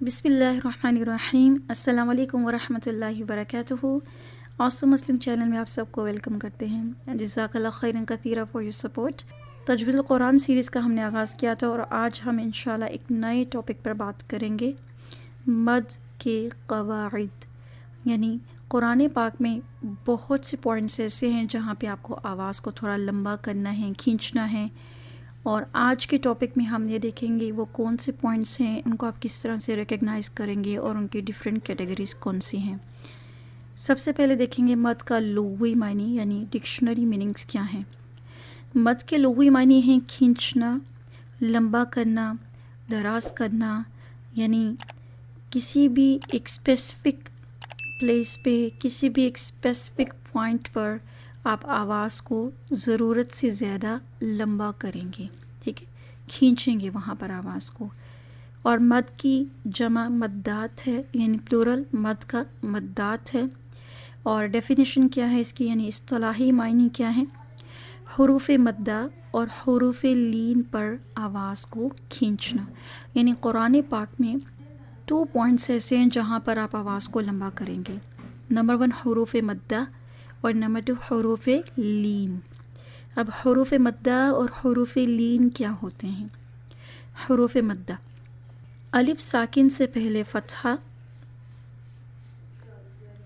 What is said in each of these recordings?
بسم اللہ الرحمن الرحیم. السلام علیکم ورحمۃ اللہ وبرکاتہ. آسم مسلم چینل میں آپ سب کو ویلکم کرتے ہیں. جزاک اللہ خیرا کثیرا فار یور سپورٹ. تجوید القرآن سیریز کا ہم نے آغاز کیا تھا اور آج ہم انشاءاللہ ایک نئے ٹاپک پر بات کریں گے، مد کے قواعد. یعنی قرآن پاک میں بہت سے پوائنٹس ایسے ہیں جہاں پہ آپ کو آواز کو تھوڑا لمبا کرنا ہے، کھینچنا ہے، اور آج کے ٹاپک میں ہم یہ دیکھیں گے وہ کون سے پوائنٹس ہیں، ان کو آپ کس طرح سے ریکگنائز کریں گے اور ان کی ڈیفرنٹ کیٹیگریز کون سی ہیں. سب سے پہلے دیکھیں گے مد کا لغوی معنی، یعنی ڈکشنری میننگز کیا ہیں. مد کے لغوی معنی ہیں کھینچنا، لمبا کرنا، دراز کرنا. یعنی کسی بھی ایک اسپیسیفک پلیس پہ، کسی بھی ایک اسپیسیفک پوائنٹ پر آپ آواز کو ضرورت سے زیادہ لمبا کریں گے، ٹھیک ہے، کھینچیں گے وہاں پر آواز کو. اور مد کی جمع مدات ہے، یعنی پلورل مد کا مدات ہے. اور ڈیفینیشن کیا ہے اس کی، یعنی اصطلاحی معنی کیا ہے؟ حروف مدہ اور حروف لین پر آواز کو کھینچنا. یعنی قرآن پاک میں 2 پوائنٹس ایسے ہیں جہاں پر آپ آواز کو لمبا کریں گے. نمبر 1 حروف مدہ اور نمبر 2 حروف لین. اب حروف مدہ اور حروف لین کیا ہوتے ہیں؟ حروف مدہ: الف ساکن سے پہلے فتحہ،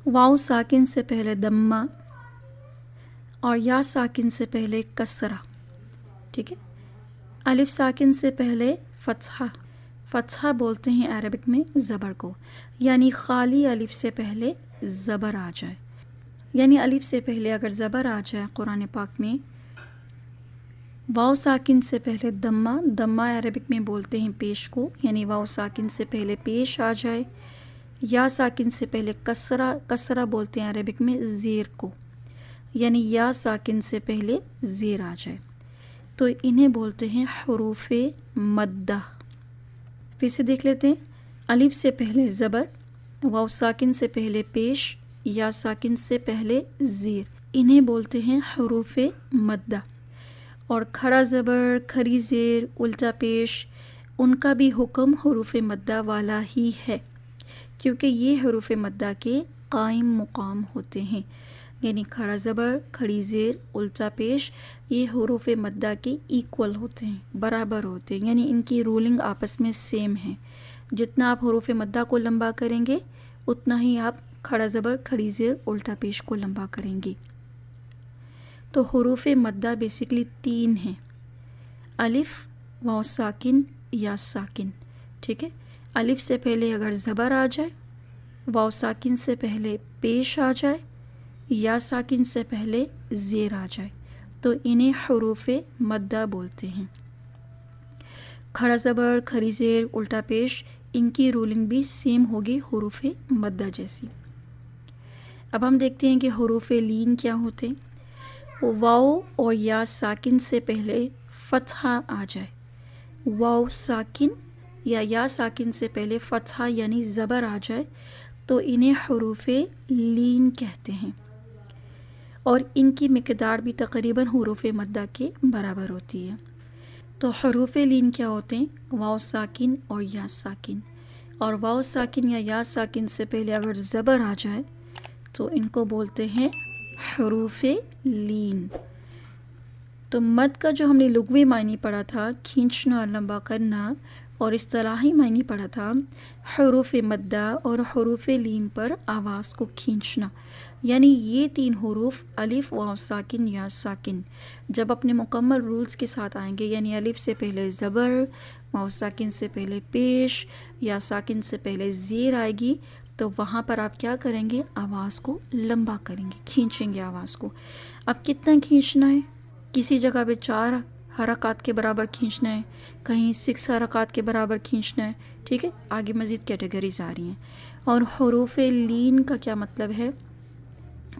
واو ساکن سے پہلے دمہ، اور یا ساکن سے پہلے کسرہ. ٹھیک ہے، الف ساکن سے پہلے فتحہ. فتحہ بولتے ہیں عربک میں زبر کو، یعنی خالی الف سے پہلے زبر آ جائے. یعنی الف سے پہلے اگر زبر آ جائے قرآن پاک میں. واو ساکن سے پہلے دمہ، دمہ عربک میں بولتے ہیں پیش کو، یعنی واو ساکن سے پہلے پیش آ جائے. یا ساکن سے پہلے کسرہ، کسرہ بولتے ہیں عربک میں زیر کو، یعنی یا ساکن سے پہلے زیر آ جائے، تو انہیں بولتے ہیں حروف مدہ. پھر سے دیکھ لیتے ہیں. الف سے پہلے زبر، واو ساکن سے پہلے پیش، یا ساکن سے پہلے زیر، انہیں بولتے ہیں حروف مدہ. اور کھڑا زبر، کھڑی زیر، الٹا پیش، ان کا بھی حکم حروف مدہ والا ہی ہے، کیونکہ یہ حروف مدہ کے قائم مقام ہوتے ہیں. یعنی کھڑا زبر، کھڑی زیر، الٹا پیش، یہ حروف مدہ کے ایکول ہوتے ہیں، برابر ہوتے ہیں. یعنی ان کی رولنگ آپس میں سیم ہے. جتنا آپ حروف مدہ کو لمبا کریں گے اتنا ہی آپ کھڑا زبر، کھڑی زیر، الٹا پیش کو لمبا کریں گے. تو حروف مدہ بیسکلی 3 ہیں: الف، واو ساکن، یا ساکن. ٹھیک ہے، الف سے پہلے اگر زبر آ جائے، واو ساکن سے پہلے پیش آ جائے، یا ساکن سے پہلے زیر آ جائے، تو انہیں حروف مدہ بولتے ہیں. کھڑا زبر، کھڑی زیر، الٹا پیش، ان کی رولنگ بھی سیم ہوگی حروف مدہ جیسی. اب ہم دیکھتے ہیں کہ حروف لین کیا ہوتے ہیں. واو اور یا ساکن سے پہلے فتحہ آ جائے، واو ساکن یا ساکن سے پہلے فتحہ یعنی زبر آ جائے، تو انہیں حروف لین کہتے ہیں. اور ان کی مقدار بھی تقریباً حروف مدہ کے برابر ہوتی ہے. تو حروف لین کیا ہوتے ہیں؟ واو ساکن اور یا ساکن. اور واو ساکن یا ساکن سے پہلے اگر زبر آ جائے تو ان کو بولتے ہیں حروف لین. تو مد کا جو ہم نے لغوی معنی پڑھا تھا، کھینچنا، لمبا کرنا، اور اصطلاحی معنی پڑھا تھا حروف مدہ اور حروف لین پر آواز کو کھینچنا. یعنی یہ 3 حروف الف، واو ساکن، یا ساکن جب اپنے مکمل رولز کے ساتھ آئیں گے، یعنی الف سے پہلے زبر، واو ساکن سے پہلے پیش، یا ساکن سے پہلے زیر آئے گی، تو وہاں پر آپ کیا کریں گے؟ آواز کو لمبا کریں گے، کھینچیں گے آواز کو. اب کتنا کھینچنا ہے؟ کسی جگہ پہ 4 حرکات کے برابر کھینچنا ہے، کہیں 6 حرکات کے برابر کھینچنا ہے. ٹھیک ہے، آگے مزید کیٹیگریز آ رہی ہیں. اور حروف لین کا کیا مطلب ہے؟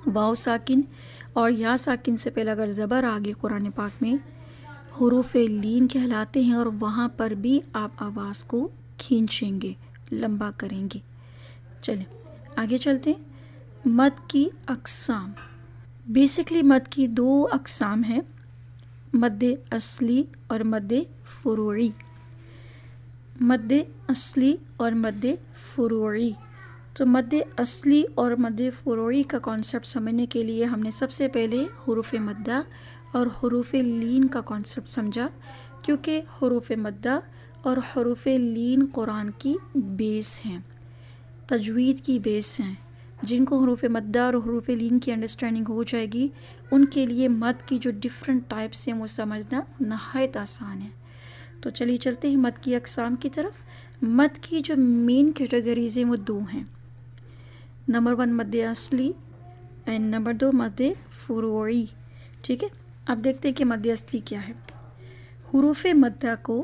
واو ساکن اور یا ساکن سے پہلے اگر زبر آگے قرآن پاک میں حروف لین کہلاتے ہیں، اور وہاں پر بھی آپ آواز کو کھینچیں گے، لمبا کریں گے. چلیں آگے چلتے ہیں. مد کی اقسام. بیسکلی مد کی 2 اقسام ہیں، مد اصلی اور مد فروعی. مد اصلی اور مد فروعی. تو مد اصلی اور مد فروعی کا کانسیپٹ سمجھنے کے لیے ہم نے سب سے پہلے حروف مدہ اور حروف لین کا کانسیپٹ سمجھا، کیونکہ حروف مدہ اور حروف لین قرآن کی بیس ہیں، تجوید کی بیس ہیں. جن کو حروف مدہ اور حروف لین کی انڈرسٹینڈنگ ہو جائے گی، ان کے لیے مد کی جو ڈفرینٹ ٹائپس ہیں وہ سمجھنا نہایت آسان ہے. تو چلیے چلتے ہیں مد کی اقسام کی طرف. مد کی جو مین کیٹیگریز ہیں وہ دو ہیں. نمبر 1 مد اصلی اینڈ نمبر 2 مد فروعی. ٹھیک ہے، اب دیکھتے ہیں کہ مد اصلی کیا ہے. حروف مدہ کو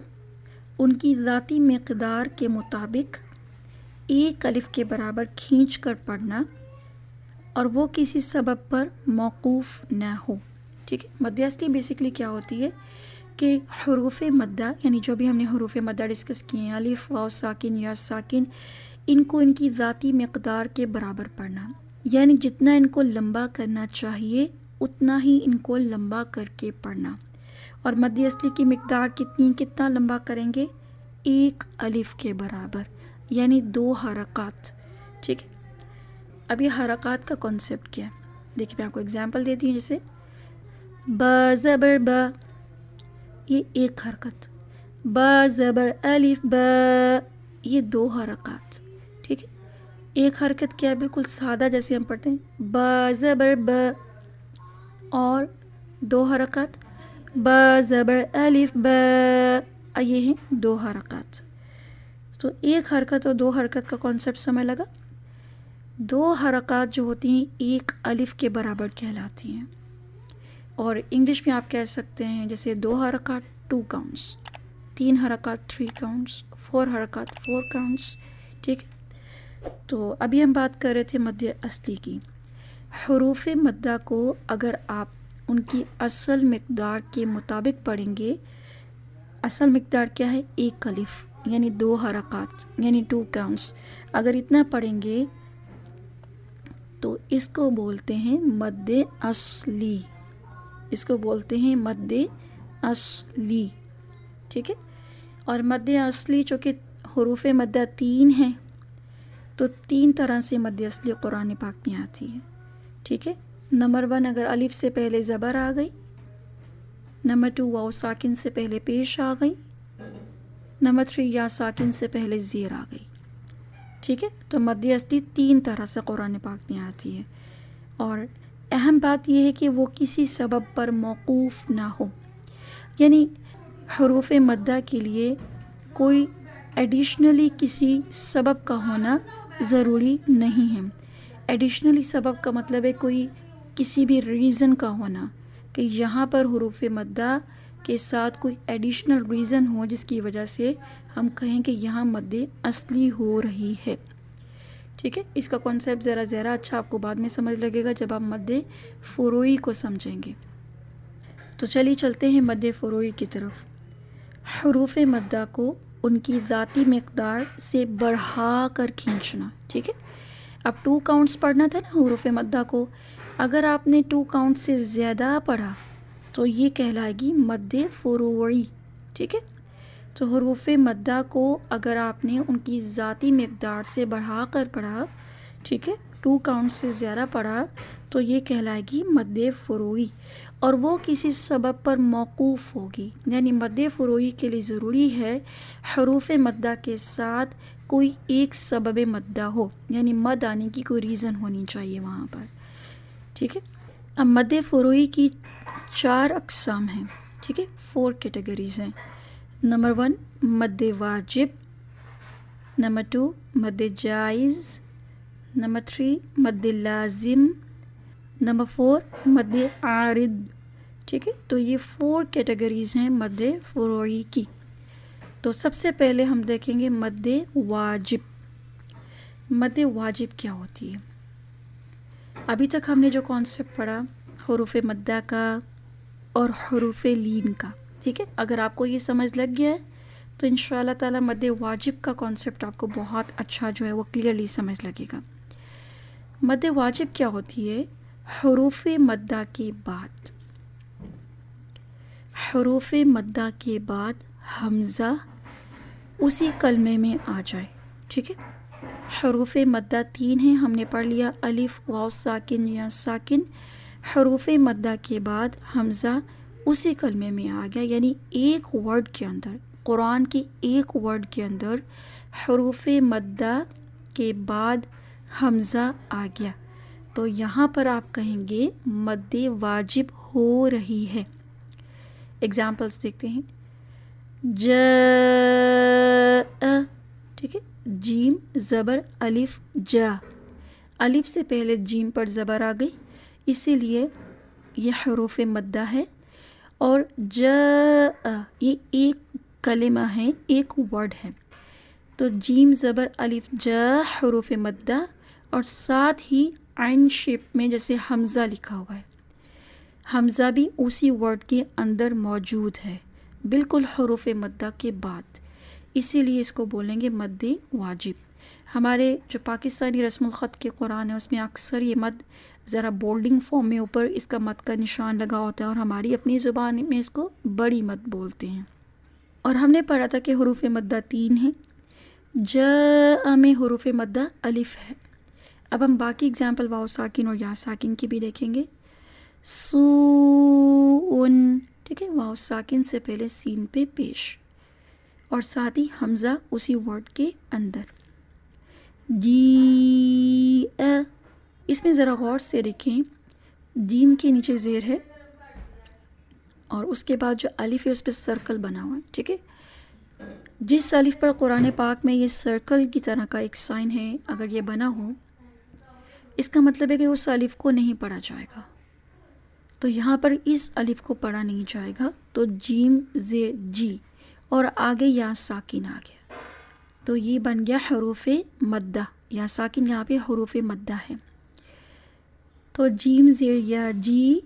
ان کی ذاتی مقدار کے مطابق ایک الف کے برابر کھینچ کر پڑھنا اور وہ کسی سبب پر موقوف نہ ہو. ٹھیک ہے، مد اصلی بیسکلی کیا ہوتی ہے کہ حروف مدہ، یعنی جو بھی ہم نے حروف مدہ ڈسکس کیے ہیں، الف، واو ساکن، یا ساکن، ان کو ان کی ذاتی مقدار کے برابر پڑھنا، یعنی جتنا ان کو لمبا کرنا چاہیے اتنا ہی ان کو لمبا کر کے پڑھنا. اور مد اصلی کی مقدار کتنا لمبا کریں گے؟ ایک الف کے برابر، یعنی 2 حرکات. ٹھیک ہے، اب یہ حرکات کا کانسیپٹ کیا ہے دیکھیں، میں آپ کو اگزامپل دیتی ہوں. جیسے با زبر با، یہ ایک حرکت. با زبر الف با، یہ 2 حرکات. ٹھیک ہے، ایک حرکت کیا ہے؟ بالکل سادہ جیسے ہم پڑھتے ہیں با زبر با، اور 2 حرکات با زبر الف با، یہ ہیں 2 حرکات. تو ایک حرکت اور 2 حرکت کا کانسیپٹ سمجھ لگا. 2 حرکات جو ہوتی ہیں ایک الف کے برابر کہلاتی ہیں، اور انگلش میں آپ کہہ سکتے ہیں جیسے 2 حرکات 2 کاؤنٹس، 3 حرکات 3 کاؤنٹس، 4 حرکات 4 کاؤنٹس. ٹھیک ہے، تو ابھی ہم بات کر رہے تھے مد اصلی کی. حروف مدہ کو اگر آپ ان کی اصل مقدار کے مطابق پڑھیں گے، اصل مقدار کیا ہے؟ ایک الف، یعنی 2 حرکات، یعنی 2 کاؤنٹس. اگر اتنا پڑھیں گے تو اس کو بولتے ہیں مد اصلی، اس کو بولتے ہیں مد اصلی. ٹھیک ہے، اور مد اصلی چونکہ حروف مدہ 3 ہیں تو 3 طرح سے مد اصلی قرآن پاک میں آتی ہے. ٹھیک ہے، نمبر 1 اگر الف سے پہلے زبر آ گئی، نمبر 2 واو ساکن سے پہلے پیش آ گئی، نمبر 3 یا ساکن سے پہلے زیر آ گئی. ٹھیک ہے، تو مد اصلی 3 طرح سے قرآن پاک میں آتی ہے، اور اہم بات یہ ہے کہ وہ کسی سبب پر موقوف نہ ہو. یعنی حروف مدہ کے لیے کوئی ایڈیشنلی کسی سبب کا ہونا ضروری نہیں ہے. ایڈیشنلی سبب کا مطلب ہے کوئی کسی بھی ریزن کا ہونا، کہ یہاں پر حروف مدہ کے ساتھ کوئی ایڈیشنل ریزن ہو جس کی وجہ سے ہم کہیں کہ یہاں مد اصلی ہو رہی ہے. ٹھیک ہے، اس کا کانسیپٹ ذرا اچھا آپ کو بعد میں سمجھ لگے گا جب آپ مد فروعی کو سمجھیں گے. تو چلیے چلتے ہیں مد فروعی کی طرف. حروف مدہ کو ان کی ذاتی مقدار سے بڑھا کر کھینچنا. ٹھیک ہے، اب 2 کاؤنٹس پڑھنا تھا نا حروف مدہ کو، اگر آپ نے 2 کاؤنٹ سے زیادہ پڑھا تو یہ کہلائے گی مد فروعی. ٹھیک ہے، تو حروف مدہ کو اگر آپ نے ان کی ذاتی مقدار سے بڑھا کر پڑھا، ٹھیک ہے، 2 کاؤنٹ سے زیادہ پڑھا تو یہ کہلائے گی مد فروعی، اور وہ کسی سبب پر موقوف ہوگی. یعنی مد فروعی کے لیے ضروری ہے حروف مدہ کے ساتھ کوئی ایک سبب مدہ ہو، یعنی مد آنے کی کوئی ریزن ہونی چاہیے وہاں پر. ٹھیک ہے، اب مد فروعی کی 4 اقسام ہیں. ٹھیک ہے، 4 کیٹیگریز ہیں. نمبر 1 مد واجب، نمبر 2 مد جائز، نمبر 3 مد لازم، نمبر 4 مد عارض. ٹھیک ہے، تو یہ 4 کیٹیگریز ہیں مد فروعی کی. تو سب سے پہلے ہم دیکھیں گے مد واجب. مد واجب کیا ہوتی ہے؟ ابھی تک ہم نے جو کانسیپٹ پڑھا حروف مدہ کا اور حروف لین کا، ٹھیک ہے، اگر آپ کو یہ سمجھ لگ گیا ہے تو انشاءاللہ تعالی مد واجب کا کانسیپٹ آپ کو بہت اچھا جو ہے وہ کلیئرلی سمجھ لگے گا. مد واجب کیا ہوتی ہے؟ حروف مدہ کے بعد، حروف مدہ کے بعد حمزہ اسی کلمے میں آ جائے. ٹھیک ہے. حروف مدہ 3 ہیں، ہم نے پڑھ لیا الف، واو ساکن یا ساکن. حروف مدہ کے بعد حمزہ اسی کلمے میں آ گیا، یعنی ایک ورڈ کے اندر، قرآن کی ایک ورڈ کے اندر حروف مدہ کے بعد حمزہ آ گیا. تو یہاں پر آپ کہیں گے مد واجب ہو رہی ہے. ایگزامپلس دیکھتے ہیں. جاء، ٹھیک ہے، جیم زبر الف جا، الف سے پہلے جیم پر زبر آ گئی، اسی لیے یہ حروف مدہ ہے. اور جاء یہ ایک کلمہ ہے، ایک ورڈ ہے، تو جیم زبر الف جا حروف مدہ، اور ساتھ ہی عین شیپ میں جیسے حمزہ لکھا ہوا ہے، حمزہ بھی اسی ورڈ کے اندر موجود ہے، بالکل حروف مدہ کے بعد، اسی لیے اس کو بولیں گے مد واجب. ہمارے جو پاکستانی رسم الخط کے قرآن ہے اس میں اکثر یہ مد ذرا بولڈنگ فارم میں اوپر اس کا مد کا نشان لگا ہوتا ہے، اور ہماری اپنی زبان میں اس کو بڑی مد بولتے ہیں. اور ہم نے پڑھا تھا کہ حروف مدہ 3 ہیں. جاء میں حروف مدہ الف ہے. اب ہم باقی اگزامپل واو ساکن اور یا ساکن کی بھی دیکھیں گے. سوءن، ٹھیک ہے، واو ساکن سے پہلے سین پہ پیش، اور ساتھ ہی حمزہ اسی ورڈ کے اندر. جی، اس میں ذرا غور سے دیکھیں، جیم کے نیچے زیر ہے اور اس کے بعد جو الف ہے اس پہ سرکل بنا ہوا ہے. ٹھیک ہے، جس الف پر قرآن پاک میں یہ سرکل کی طرح کا ایک سائن ہے، اگر یہ بنا ہو اس کا مطلب ہے کہ اس الف کو نہیں پڑھا جائے گا. تو یہاں پر اس الف کو پڑھا نہیں جائے گا، تو جیم زیر جی اور آگے یا ساکن آ گیا، تو یہ بن گیا حروف مدہ. یا ساکن یہاں پہ حروف مدہ ہے. تو جیم زیر یا جی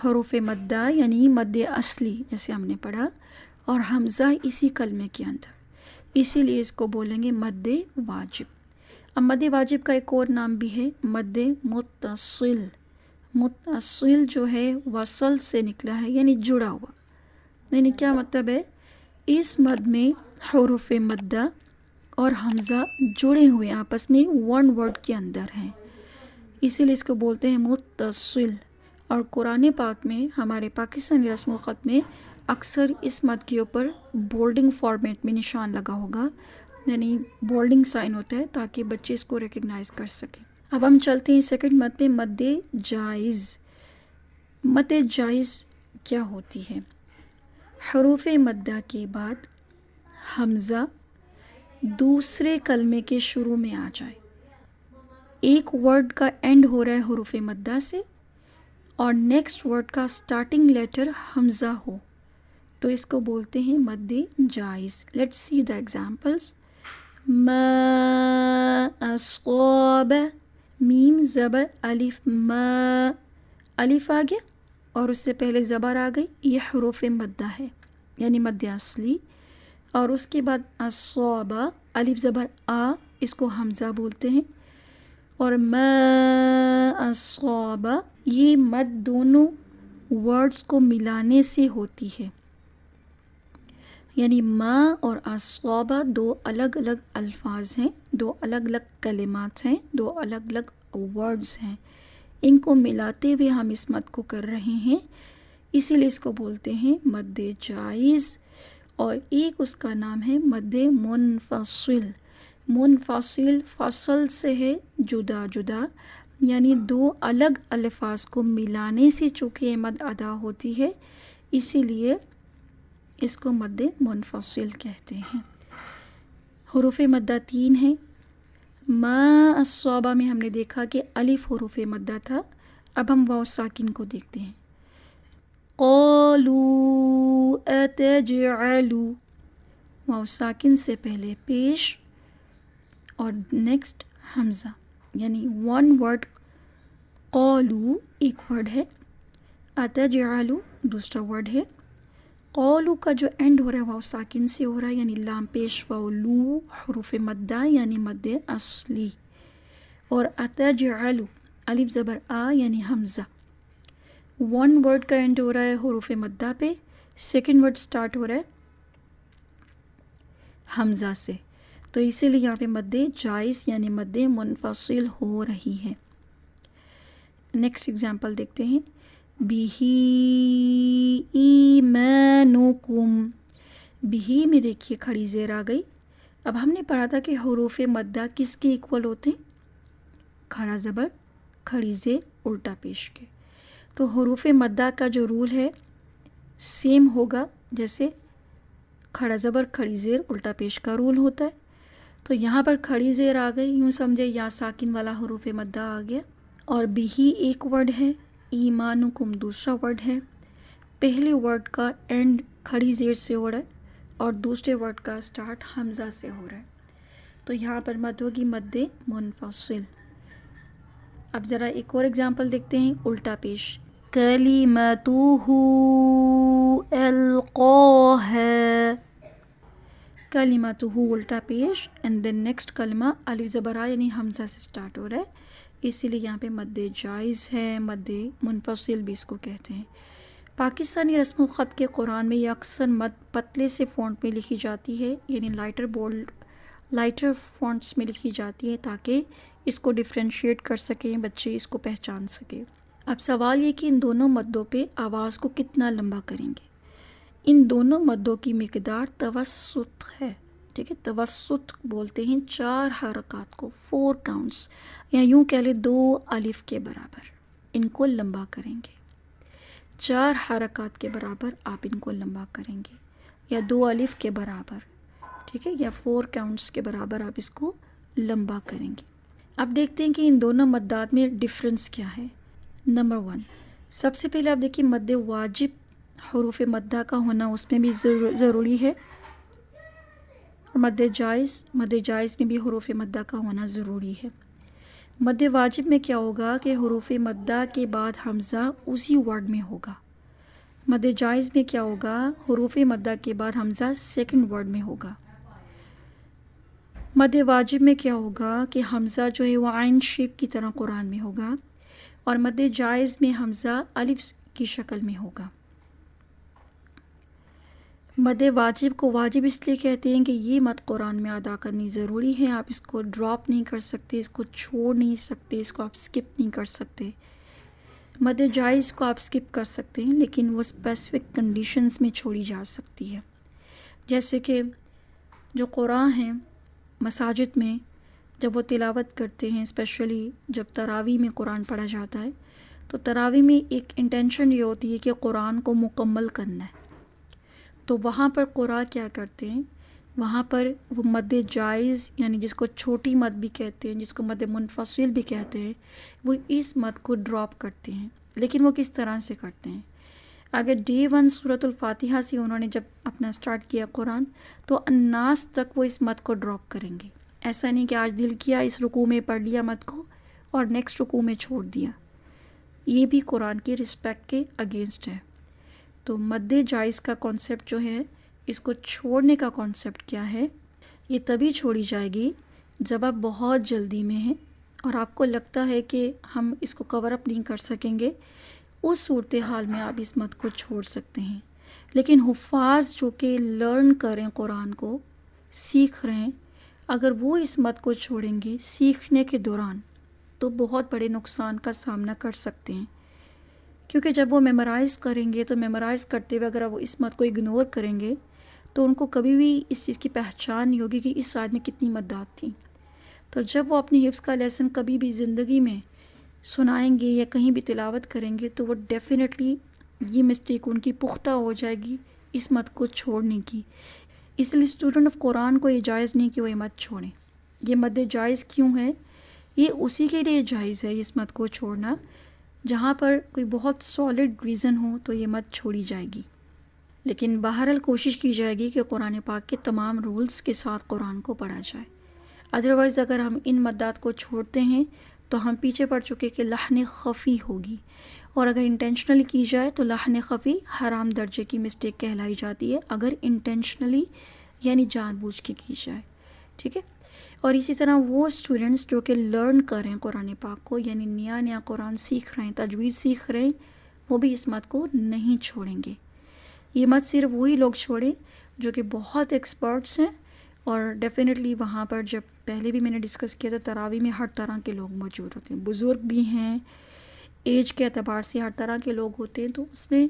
حروف مدہ یعنی مد اصلی جیسے ہم نے پڑھا، اور حمزہ اسی کلمے کے اندر، اسی لیے اس کو بولیں گے مد واجب. اب مد واجب کا ایک اور نام بھی ہے مد متصل. متصل جو ہے وصل سے نکلا ہے، یعنی جڑا ہوا. یعنی کیا مطلب ہے؟ اس مد میں حروف مدہ اور حمزہ جڑے ہوئے آپس میں ون ورڈ کے اندر ہیں، اسی لیے اس کو بولتے ہیں متصل. اور قرآن پاک میں ہمارے پاکستانی رسم الخط میں اکثر اس مد کے اوپر بولڈنگ فارمیٹ میں نشان لگا ہوگا، یعنی بولڈنگ سائن ہوتا ہے تاکہ بچے اس کو ریکگنائز کر سکیں. اب ہم چلتے ہیں سیکنڈ مد پہ، مد جائز. مد جائز کیا ہوتی ہے؟ حروف مدہ کے بعد حمزہ دوسرے کلمے کے شروع میں آ جائے، ایک ورڈ کا اینڈ ہو رہا ہے حروف مدہ سے اور نیکسٹ ورڈ کا سٹارٹنگ لیٹر حمزہ ہو، تو اس کو بولتے ہیں مد جائز. Let's see the examples. ما اصاب، میم زبر الف ما، الف آ گیا اور اس سے پہلے زبر آ گئی، یہ حروف مدہ ہے یعنی مد اصلی. اور اس کے بعد اصابہ، الف زبر آ، اس کو حمزہ بولتے ہیں. اور ما اصابہ، یہ مد دونوں ورڈز کو ملانے سے ہوتی ہے، یعنی ما اور اصابہ دو الگ الگ الفاظ ہیں، دو الگ الگ کلمات ہیں، دو الگ الگ ورڈز ہیں، ان کو ملاتے ہوئے ہم اس مد کو کر رہے ہیں، اسی لیے اس کو بولتے ہیں مد جائز. اور ایک اس کا نام ہے مد منفصل. منفصل فصل سے ہے جدا جدا، یعنی دو الگ الفاظ کو ملانے سے چونکہ یہ مد ادا ہوتی ہے، اسی لیے اس کو مد منفصل کہتے ہیں. حروف مدہ 3 ہیں. ما الصابہ میں ہم نے دیکھا کہ الف حروف مدہ تھا. اب ہم واو ساکن کو دیکھتے ہیں. قالوا اتجعلوا، واو ساکن سے پہلے پیش اور نیکسٹ حمزہ، یعنی ون ورڈ. قالوا ایک ورڈ ہے، اتجعلوا دوسرا ورڈ ہے. قولو کا جو اینڈ ہو رہا ہے واو ساکن سے ہو رہا ہے، یعنی لام پیش واو لو حروف مدہ یعنی مد اصلی. اور اتجعلوا الف زبر آ یعنی حمزہ، ون ورڈ کا اینڈ ہو رہا ہے حروف مدہ پہ، سیکنڈ ورڈ سٹارٹ ہو رہا ہے حمزہ سے، تو اسی لیے یہاں پہ مد جائز یعنی مد منفصل ہو رہی ہے۔ نیکسٹ ایگزامپل دیکھتے ہیں، بِهِ ایمانکم، بِهِ میں دیکھیے کھڑی زیر آ گئی۔ اب ہم نے پڑھا تھا کہ حروف مدہ کس کے ایکول ہوتے ہیں؟ کھڑا زبر کھڑی زیر الٹا پیش کے۔ تو حروف مدہ کا جو رول ہے سیم ہوگا جیسے کھڑا زبر کھڑی زیر الٹا پیش کا رول ہوتا ہے۔ تو یہاں پر کھڑی زیر آ گئی، یوں سمجھے یا ساکن والا حروف مدہ آ گیا، اور بِهِ ایک ورڈ ہے، ایمانکم دوسرا ورڈ ہے۔ پہلے ورڈ کا اینڈ کھڑی زیر سے ہو رہا ہے اور دوسرے ورڈ کا سٹارٹ حمزہ سے ہو رہا ہے، تو یہاں پر مد ہوگی مد منفصل۔ اب ذرا ایک اور ایگزامپل دیکھتے ہیں الٹا پیش، کلمتہ القاها، کلمتہ الٹا پیش اینڈ دین نیکسٹ کلمہ الف زبر آ یعنی حمزہ سے سٹارٹ ہو رہا ہے، اسی لیے یہاں پہ مد جائز ہے، مد منفصل بھی اس کو کہتے ہیں۔ پاکستانی رسم الخط کے قرآن میں یہ اکثر مد پتلے سے فونٹ میں لکھی جاتی ہے، یعنی لائٹر فونٹس میں لکھی جاتی ہے تاکہ اس کو ڈفرینشیٹ کر سکیں بچے، اس کو پہچان سکیں۔ اب سوال یہ کہ ان دونوں مدوں پہ آواز کو کتنا لمبا کریں گے۔ ان دونوں مدوں کی مقدار توسط ہے، ٹھیک ہے، توسط بولتے ہیں 4 حرکات کو، 4 کاؤنٹس، یا یوں کہہ لیں 2 الف کے برابر ان کو لمبا کریں گے۔ 4 حرکات کے برابر آپ ان کو لمبا کریں گے، یا 2 الف کے برابر، ٹھیک ہے، یا 4 کاؤنٹس کے برابر آپ اس کو لمبا کریں گے۔ اب دیکھتے ہیں کہ ان دونوں مدات میں ڈفرنس کیا ہے۔ نمبر 1، سب سے پہلے آپ دیکھیے مد واجب حروف مدہ کا ہونا اس میں بھی ضروری ہے، اور مد جائز میں بھی حروف مدہ کا ہونا ضروری ہے۔ مد واجب میں کیا ہوگا کہ حروف مدہ کے بعد حمزہ اسی ورڈ میں ہوگا۔ مد جائز میں کیا ہوگا، حروف مدہ کے بعد حمزہ سیکنڈ ورڈ میں ہوگا۔ مد واجب میں کیا ہوگا کہ حمزہ جو ہے وہ عین شیپ کی طرح قرآن میں ہوگا، اور مد جائز میں حمزہ الف کی شکل میں ہوگا۔ مد واجب کو واجب اس لیے کہتے ہیں کہ یہ مد قرآن میں ادا کرنی ضروری ہے، آپ اس کو ڈراپ نہیں کر سکتے، اس کو چھوڑ نہیں سکتے، اس کو آپ سکپ نہیں کر سکتے۔ مد جائز کو آپ سکپ کر سکتے ہیں لیکن وہ اسپیسیفک کنڈیشنز میں چھوڑی جا سکتی ہے، جیسے کہ جو قرآن ہیں مساجد میں جب وہ تلاوت کرتے ہیں، اسپیشلی جب تراویح میں قرآن پڑھا جاتا ہے، تو تراویح میں ایک انٹینشن یہ ہوتی ہے کہ قرآن کو مکمل کرنا ہے، تو وہاں پر قراء کیا کرتے ہیں، وہاں پر وہ مد جائز یعنی جس کو چھوٹی مد بھی کہتے ہیں، جس کو مد منفصل بھی کہتے ہیں، وہ اس مد کو ڈراپ کرتے ہیں۔ لیکن وہ کس طرح سے کرتے ہیں؟ اگر ڈے 1 سورۃ الفاتحہ سے انہوں نے جب اپنا سٹارٹ کیا قرآن، تو الناس تک وہ اس مد کو ڈراپ کریں گے۔ ایسا نہیں کہ آج دل کیا اس رکوع میں پڑھ لیا مد کو اور نیکسٹ رکوع میں چھوڑ دیا، یہ بھی قرآن کی رسپیکٹ کے اگینسٹ ہے۔ تو مد جائز کا کانسیپٹ جو ہے، اس کو چھوڑنے کا کانسیپٹ کیا ہے، یہ تبھی چھوڑی جائے گی جب آپ بہت جلدی میں ہیں اور آپ کو لگتا ہے کہ ہم اس کو کور اپ نہیں کر سکیں گے، اس صورتحال میں آپ اس مد کو چھوڑ سکتے ہیں۔ لیکن حفاظ جو کہ لرن کریں قرآن کو، سیکھ رہے ہیں، اگر وہ اس مد کو چھوڑیں گے سیکھنے کے دوران تو بہت بڑے نقصان کا سامنا کر سکتے ہیں، کیونکہ جب وہ میمورائز کریں گے تو میمورائز کرتے ہوئے اگر وہ اس مد کو اگنور کریں گے تو ان کو کبھی بھی اس چیز کی پہچان نہیں ہوگی کہ اس آیت میں کتنی مدات تھیں۔ تو جب وہ اپنی حفظ کا لیسن کبھی بھی زندگی میں سنائیں گے یا کہیں بھی تلاوت کریں گے تو وہ ڈیفینیٹلی یہ مسٹیک ان کی پختہ ہو جائے گی اس مد کو چھوڑنے کی۔ اس لیے اسٹوڈنٹ آف قرآن کو یہ جائز نہیں کہ وہ یہ مد چھوڑیں۔ یہ مد جائز کیوں ہے؟ یہ اسی کے لیے جائز ہے اس مد کو چھوڑنا جہاں پر کوئی بہت سالڈ ریزن ہو تو یہ مد چھوڑی جائے گی، لیکن بہرحال کوشش کی جائے گی کہ قرآن پاک کے تمام رولز کے ساتھ قرآن کو پڑھا جائے۔ ادروائز اگر ہم ان مدات کو چھوڑتے ہیں تو ہم پیچھے پڑ چکے کہ لحن خفی ہوگی، اور اگر انٹینشنلی کی جائے تو لحن خفی حرام درجے کی مسٹیک کہلائی جاتی ہے، اگر انٹینشنلی یعنی جان بوجھ کے کی جائے، ٹھیک ہے۔ اور اسی طرح وہ اسٹوڈنٹس جو کہ لرن کر رہے ہیں قرآن پاک کو، یعنی نیا قرآن سیکھ رہے ہیں، تجوید سیکھ رہے ہیں، وہ بھی اس مد کو نہیں چھوڑیں گے۔ یہ مد صرف وہی لوگ چھوڑیں جو کہ بہت ایکسپرٹس ہیں اور ڈیفینیٹلی وہاں پر جب پہلے بھی میں نے ڈسکس کیا تھا تراویح میں ہر طرح کے لوگ موجود ہوتے ہیں، بزرگ بھی ہیں، ایج کے اعتبار سے ہر طرح کے لوگ ہوتے ہیں، تو اس میں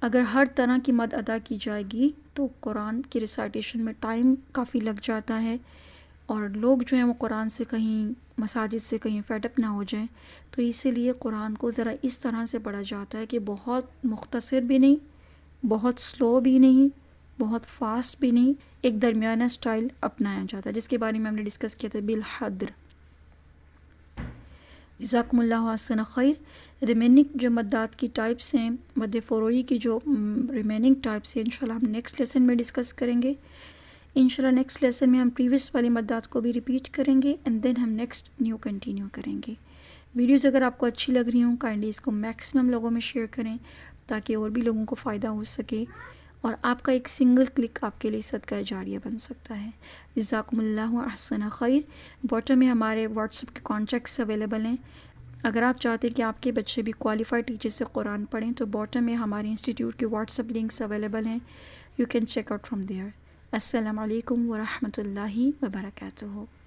اگر ہر طرح کی مد ادا کی جائے گی تو قرآن کی ریسائٹیشن میں ٹائم کافی لگ جاتا ہے، اور لوگ جو ہیں وہ قرآن سے کہیں مساجد سے کہیں فیڈ اپ نہ ہو جائیں، تو اسی لیے قرآن کو ذرا اس طرح سے پڑھا جاتا ہے کہ بہت مختصر بھی نہیں، بہت سلو بھی نہیں، بہت فاسٹ بھی نہیں، ایک درمیانہ سٹائل اپنایا جاتا ہے، جس کے بارے میں ہم نے ڈسکس کیا تھا بالحدر۔ جزاکم اللہ احسن خیر۔ ریمیننگ جو مدات کی ٹائپس ہیں، مد فروعی کی جو ریمیننگ ٹائپس ہیں، انشاءاللہ ہم نیکسٹ لیسن میں ڈسکس کریں گے۔ انشاءاللہ نیکسٹ لیسن میں ہم پریویس والی مدات کو بھی ریپیٹ کریں گے، اینڈ دین ہم نیکسٹ نیو کنٹینیو کریں گے۔ ویڈیوز اگر آپ کو اچھی لگ رہی ہوں، کائنڈلی اس کو میکسیمم لوگوں میں شیئر کریں تاکہ اور بھی لوگوں کو فائدہ ہو سکے، اور آپ کا ایک سنگل کلک آپ کے لیے صدقہ جاریہ بن سکتا ہے۔ جزاکم اللہ احسن خیر۔ باٹم میں ہمارے واٹس ایپ کے کانٹیکٹس اویلیبل ہیں، اگر آپ چاہتے ہیں کہ آپ کے بچے بھی کوالیفائڈ ٹیچر سے قرآن پڑھیں تو باٹم میں ہمارے انسٹیٹیوٹ کے واٹس ایپ لنکس اویلیبل ہیں، you can check out from there. السلام علیکم ورحمۃ اللہ وبرکاتہ۔